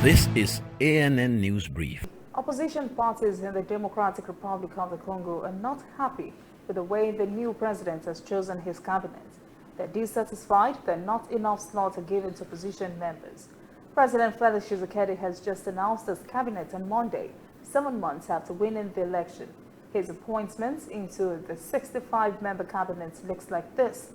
This is ANN News Brief. Opposition parties in the Democratic Republic of the Congo are not happy with the way the new president has chosen his cabinet. They're dissatisfied that not enough slots are given to opposition members. President Felix Tshisekedi has just announced his cabinet on Monday, 7 months after winning the election. His appointments into the 65-member cabinet looks like this: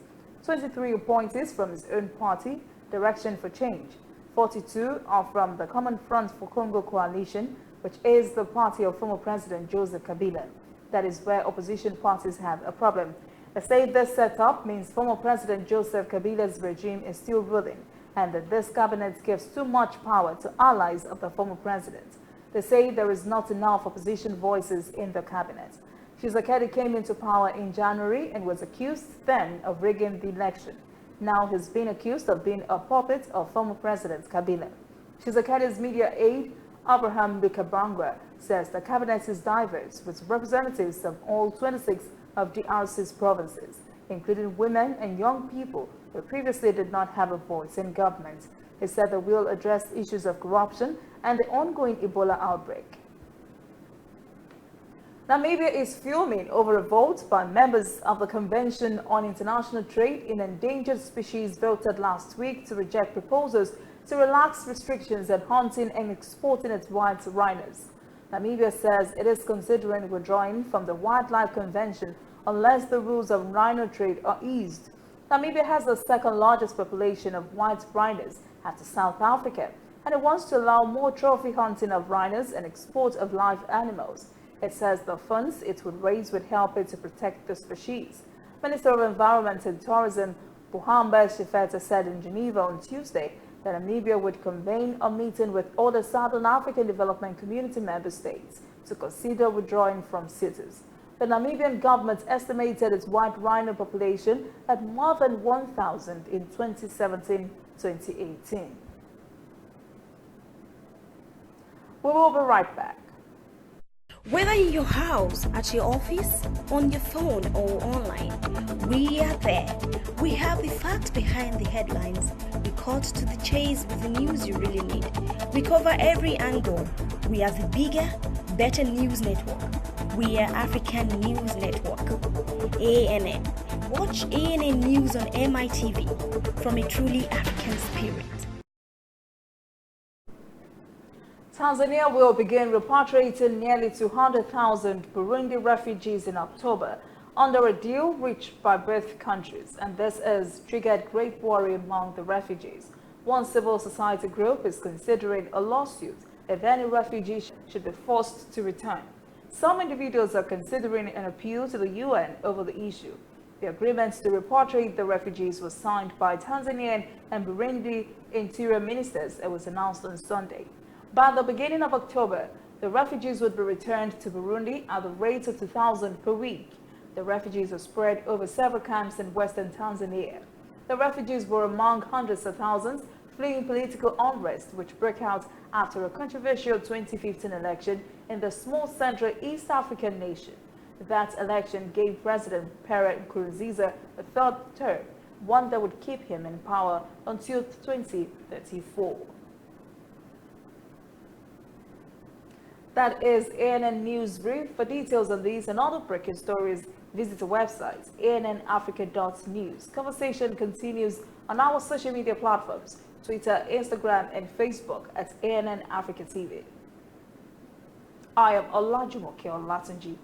23 appointees from his own party, Direction for Change. 42 are from the Common Front for Congo coalition, which is the party of former President Joseph Kabila. That is where opposition parties have a problem. They say this setup means former President Joseph Kabila's regime is still ruling, and that this cabinet gives too much power to allies of the former president. They say there is not enough opposition voices in the cabinet. Tshisekedi came into power in January and was accused then of rigging the election. Now he's been accused of being a puppet of former President Kabila. Tshisekedi's media aide, Abraham Bikabangwa, says the cabinet is diverse with representatives of all 26 of DRC's provinces, including women and young people who previously did not have a voice in government. He said they will address issues of corruption and the ongoing Ebola outbreak. Namibia is fuming over a vote by members of the Convention on International Trade in Endangered Species voted last week to reject proposals to relax restrictions on hunting and exporting its white rhinos. Namibia says it is considering withdrawing from the Wildlife Convention unless the rules of rhino trade are eased. Namibia has the second largest population of white rhinos after South Africa, and it wants to allow more trophy hunting of rhinos and export of live animals. It says the funds it would raise would help it to protect the species. Minister of Environment and Tourism Buhamba Shifeta said in Geneva on Tuesday that Namibia would convene a meeting with other Southern African Development Community member states to consider withdrawing from CITES. The Namibian government estimated its white rhino population at more than 1,000 in 2017-2018. We will be right back. Whether in your house, at your office, on your phone or online, we are there. We have the facts behind the headlines. We cut to the chase with the news you really need. We cover every angle. We are the bigger, better news network. We are African News Network. ANN. Watch ANN News on MITV from a truly African spirit. Tanzania will begin repatriating nearly 200,000 Burundi refugees in October under a deal reached by both countries, and this has triggered great worry among the refugees. One civil society group is considering a lawsuit if any refugee should be forced to return. Some individuals are considering an appeal to the UN over the issue. The agreement to repatriate the refugees was signed by Tanzanian and Burundi interior ministers. It was announced on Sunday. By the beginning of October, the refugees would be returned to Burundi at the rate of 2,000 per week. The refugees are spread over several camps in western Tanzania. The refugees were among hundreds of thousands fleeing political unrest, which broke out after a controversial 2015 election in the small Central East African nation. That election gave President Pierre Nkurunziza a third term, one that would keep him in power until 2034. That is ANN News Brief. For details on these and other breaking stories, visit the website annafrica.news. Conversation continues on our social media platforms, Twitter, Instagram, and Facebook at ANN Africa TV. I am Olajumoke Olatunji.